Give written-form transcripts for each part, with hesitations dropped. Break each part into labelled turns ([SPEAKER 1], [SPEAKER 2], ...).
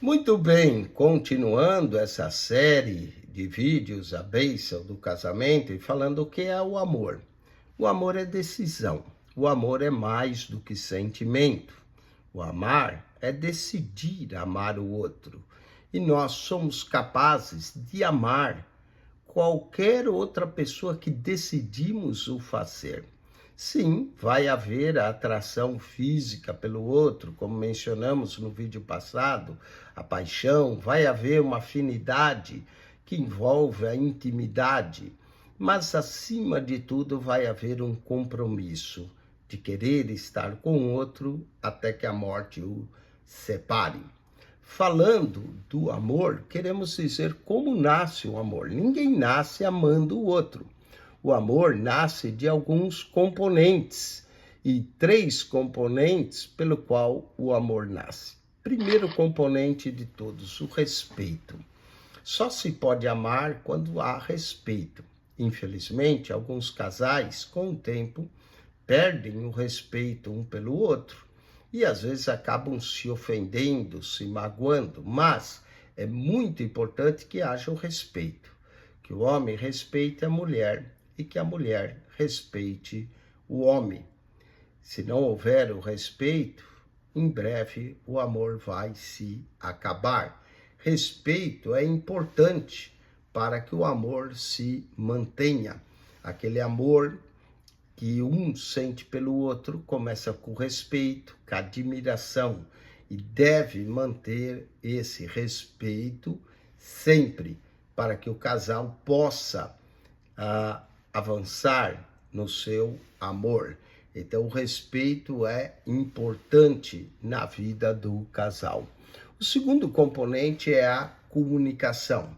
[SPEAKER 1] Muito bem, continuando essa série de vídeos, a bênção do casamento, e falando o que é o amor. O amor é decisão, o amor é mais do que sentimento. O amar é decidir amar o outro. E nós somos capazes de amar qualquer outra pessoa que decidimos o fazer. Sim, vai haver a atração física pelo outro, como mencionamos no vídeo passado, a paixão, vai haver uma afinidade que envolve a intimidade, mas acima de tudo vai haver um compromisso de querer estar com o outro até que a morte o separe. Falando do amor, queremos dizer como nasce o amor. Ninguém nasce amando o outro. O amor nasce de alguns componentes, e 3 componentes pelo qual o amor nasce. Primeiro componente de todos, o respeito. Só se pode amar quando há respeito. Infelizmente, alguns casais, com o tempo, perdem o respeito um pelo outro e às vezes acabam se ofendendo, se magoando, mas é muito importante que haja o respeito, que o homem respeite a mulher e que a mulher respeite o homem. Se não houver o respeito, em breve o amor vai se acabar. Respeito é importante para que o amor se mantenha. Aquele amor que um sente pelo outro começa com respeito, com admiração, e deve manter esse respeito sempre para que o casal possa avançar no seu amor. Então, o respeito é importante na vida do casal. O segundo componente é a comunicação.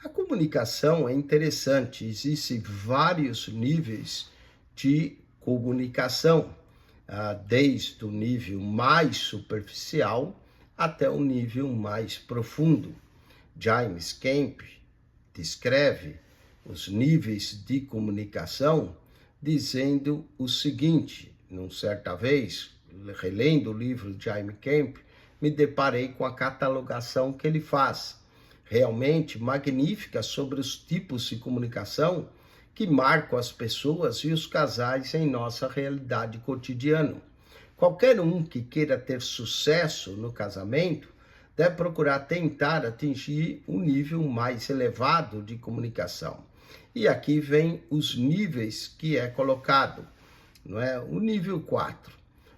[SPEAKER 1] A comunicação é interessante, existem vários níveis de comunicação, desde o nível mais superficial até o nível mais profundo. James Camp descreve os níveis de comunicação dizendo o seguinte: numa certa vez, relendo o livro de James Camp, me deparei com a catalogação que ele faz, realmente magnífica, sobre os tipos de comunicação que marcam as pessoas e os casais em nossa realidade cotidiana. Qualquer um que queira ter sucesso no casamento deve procurar tentar atingir um nível mais elevado de comunicação. E aqui vem os níveis que é colocado, não é? O nível 4.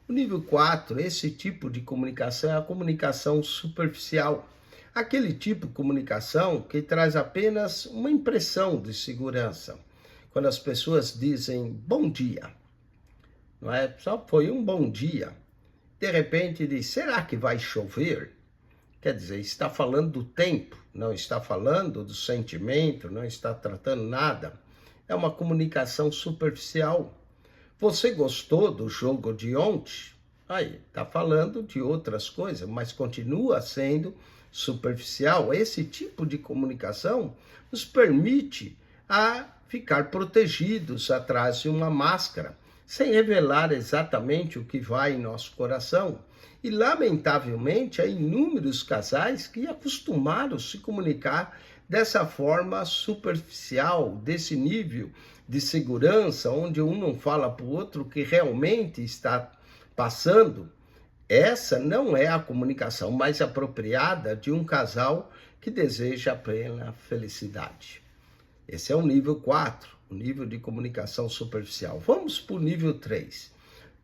[SPEAKER 1] O nível 4, esse tipo de comunicação é a comunicação superficial. Aquele tipo de comunicação que traz apenas uma impressão de segurança. Quando as pessoas dizem bom dia, não é? Só foi um bom dia. De repente diz, será que vai chover? Quer dizer, está falando do tempo, não está falando do sentimento, não está tratando nada. É uma comunicação superficial. Você gostou do jogo de ontem? Aí, está falando de outras coisas, mas continua sendo superficial. Esse tipo de comunicação nos permite ficar protegidos atrás de uma máscara, sem revelar exatamente o que vai em nosso coração. E, lamentavelmente, há inúmeros casais que acostumaram a se comunicar dessa forma superficial, desse nível de segurança, onde um não fala para o outro o que realmente está passando. Essa não é a comunicação mais apropriada de um casal que deseja a plena felicidade. Esse é o nível 4, o nível de comunicação superficial. Vamos para o nível 3.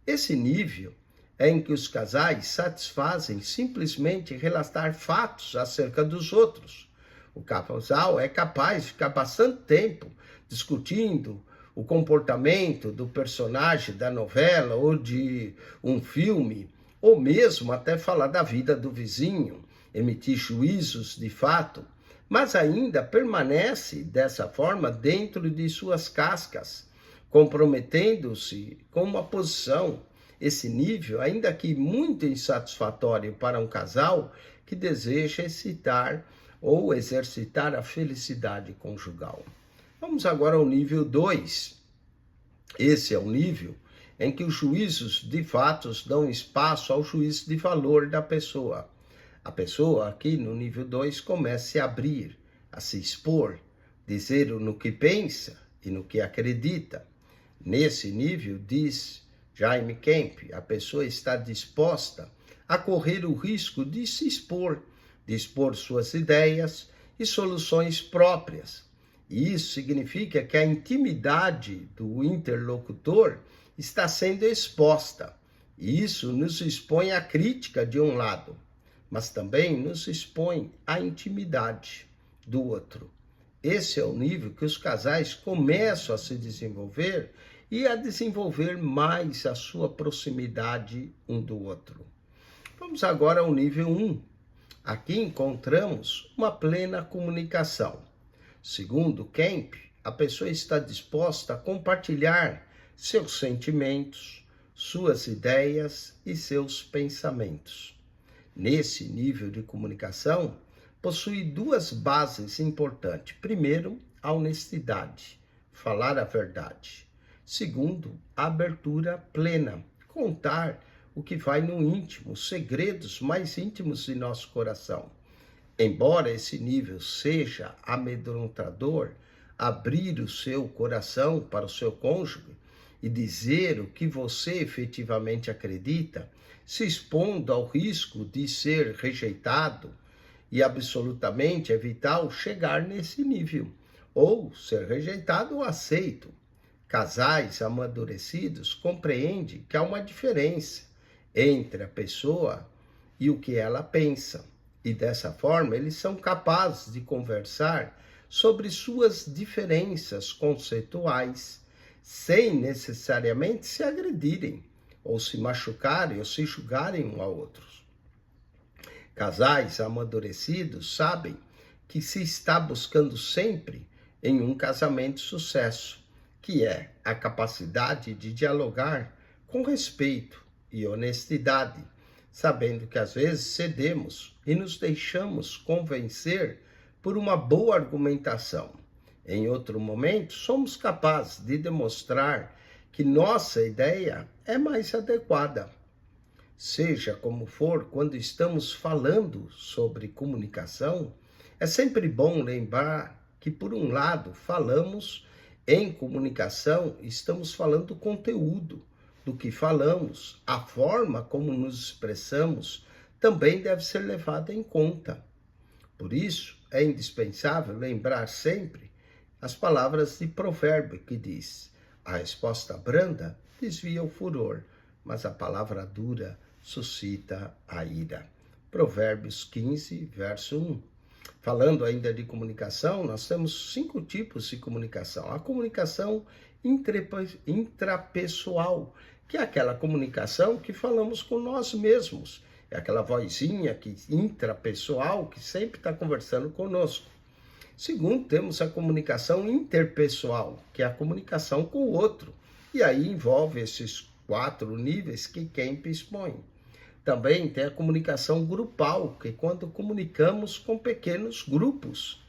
[SPEAKER 1] Esse nível é em que os casais satisfazem simplesmente relatar fatos acerca dos outros. O casal é capaz de ficar bastante tempo discutindo o comportamento do personagem da novela ou de um filme, ou mesmo até falar da vida do vizinho, emitir juízos de fato, mas ainda permanece dessa forma dentro de suas cascas, comprometendo-se com uma posição. Esse nível, ainda que muito insatisfatório para um casal que deseja excitar ou exercitar a felicidade conjugal. Vamos agora ao nível 2. Esse é o nível em que os juízos de fatos dão espaço ao juízo de valor da pessoa. A pessoa aqui no nível 2 começa a se abrir, a se expor, dizer no que pensa e no que acredita. Nesse nível, diz Jaime Kemp, a pessoa está disposta a correr o risco de se expor, de expor suas ideias e soluções próprias. E isso significa que a intimidade do interlocutor está sendo exposta. E isso nos expõe à crítica de um lado, mas também nos expõe à intimidade do outro. Esse é o nível que os casais começam a se desenvolver e a desenvolver mais a sua proximidade um do outro. Vamos agora ao nível 1. Aqui encontramos uma plena comunicação. Segundo Kemp, a pessoa está disposta a compartilhar seus sentimentos, suas ideias e seus pensamentos. Nesse nível de comunicação, possui duas bases importantes. Primeiro, a honestidade, falar a verdade. Segundo, a abertura plena, contar o que vai no íntimo, os segredos mais íntimos de nosso coração. Embora esse nível seja amedrontador, abrir o seu coração para o seu cônjuge e dizer o que você efetivamente acredita, se expondo ao risco de ser rejeitado e absolutamente é vital chegar nesse nível, ou ser rejeitado ou aceito. Casais amadurecidos compreendem que há uma diferença entre a pessoa e o que ela pensa. E dessa forma, eles são capazes de conversar sobre suas diferenças conceituais, sem necessariamente se agredirem, ou se machucarem, ou se julgarem um ao outro. Casais amadurecidos sabem que se está buscando sempre em um casamento de sucesso, que é a capacidade de dialogar com respeito e honestidade, sabendo que às vezes cedemos e nos deixamos convencer por uma boa argumentação. Em outro momento, somos capazes de demonstrar que nossa ideia é mais adequada. Seja como for, quando estamos falando sobre comunicação, é sempre bom lembrar que, por um lado, falamos em comunicação, estamos falando do conteúdo do que falamos, a forma como nos expressamos também deve ser levada em conta. Por isso, é indispensável lembrar sempre as palavras de provérbio que diz: a resposta branda desvia o furor, mas a palavra dura suscita a ira. Provérbios 15, verso 1. Falando ainda de comunicação, nós temos 5 tipos de comunicação. A comunicação intrapessoal, que é aquela comunicação que falamos com nós mesmos. É aquela vozinha intrapessoal que sempre está conversando conosco. Segundo, temos a comunicação interpessoal, que é a comunicação com o outro. E aí envolve esses 4 níveis que Kemp expõe. Também tem a comunicação grupal, que é quando comunicamos com pequenos grupos.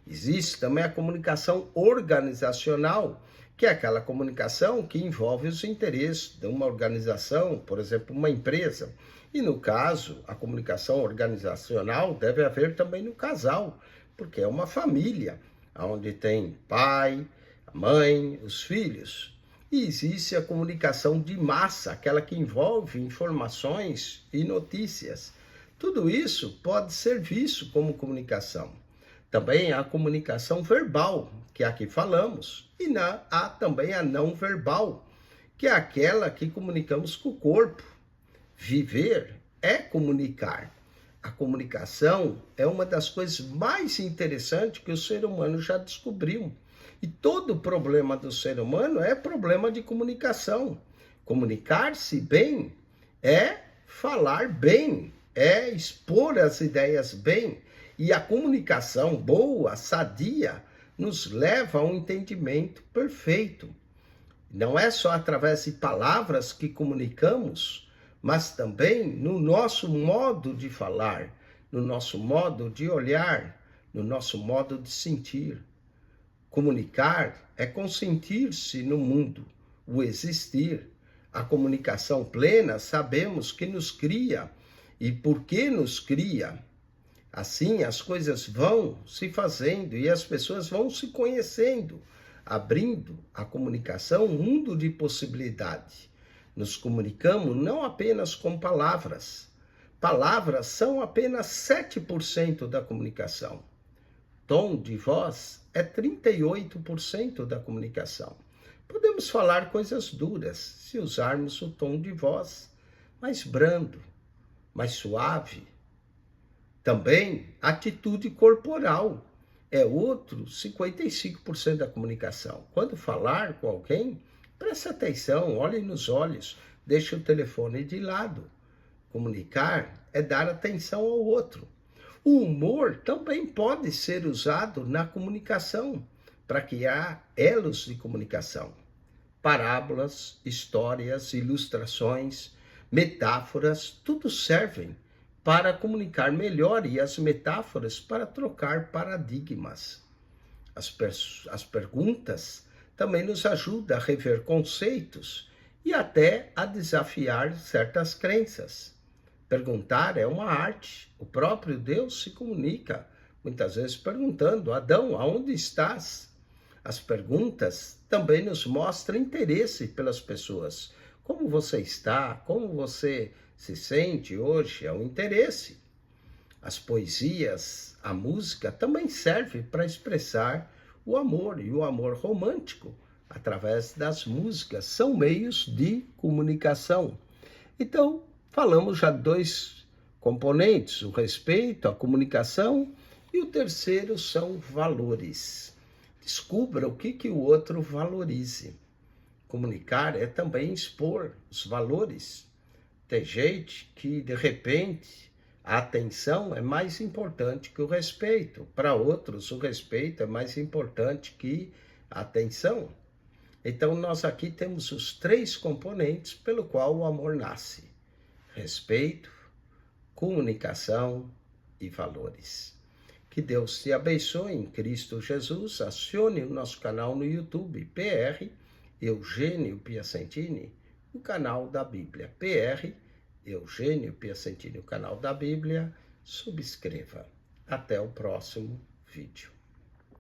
[SPEAKER 1] Existe também a comunicação organizacional, que é aquela comunicação que envolve os interesses de uma organização, por exemplo, uma empresa. E no caso, a comunicação organizacional deve haver também no casal, porque é uma família, onde tem pai, a mãe, os filhos. E existe a comunicação de massa, aquela que envolve informações e notícias. Tudo isso pode ser visto como comunicação. Também há a comunicação verbal, que é a que falamos, e há também a não verbal, que é aquela que comunicamos com o corpo. Viver é comunicar. A comunicação é uma das coisas mais interessantes que o ser humano já descobriu. E todo problema do ser humano é problema de comunicação. Comunicar-se bem é falar bem, é expor as ideias bem. E a comunicação boa, sadia, nos leva a um entendimento perfeito. Não é só através de palavras que comunicamos, mas também no nosso modo de falar, no nosso modo de olhar, no nosso modo de sentir. Comunicar é consentir-se no mundo, o existir. A comunicação plena sabemos que nos cria. E por que nos cria? Assim, as coisas vão se fazendo e as pessoas vão se conhecendo, abrindo a comunicação um mundo de possibilidade. Nos comunicamos não apenas com palavras. Palavras são apenas 7% da comunicação. Tom de voz é 38% da comunicação. Podemos falar coisas duras se usarmos o tom de voz mais brando, mais suave. Também atitude corporal é outro 55% da comunicação. Quando falar com alguém, preste atenção, olhe nos olhos, deixe o telefone de lado. Comunicar é dar atenção ao outro. O humor também pode ser usado na comunicação para criar elos de comunicação. Parábolas, histórias, ilustrações, metáforas, tudo servem para comunicar melhor e as metáforas para trocar paradigmas. As perguntas também nos ajudam a rever conceitos e até a desafiar certas crenças. Perguntar é uma arte. O próprio Deus se comunica, muitas vezes perguntando: Adão, aonde estás? As perguntas também nos mostram interesse pelas pessoas. Como você está? Como você se sente hoje? É um interesse. As poesias, a música também serve para expressar o amor e o amor romântico através das músicas. São meios de comunicação. Então, falamos já de 2 componentes, o respeito, a comunicação, e o terceiro são valores. Descubra o que o outro valorize. Comunicar é também expor os valores. Tem gente que, de repente, a atenção é mais importante que o respeito. Para outros, o respeito é mais importante que a atenção. Então, nós aqui temos os 3 componentes pelo qual o amor nasce: respeito, comunicação e valores. Que Deus te abençoe em Cristo Jesus. Acione o nosso canal no YouTube, PR Eugênio Piacentini, o canal da Bíblia. PR Eugênio Piacentini, o canal da Bíblia. Subscreva. Até o próximo vídeo.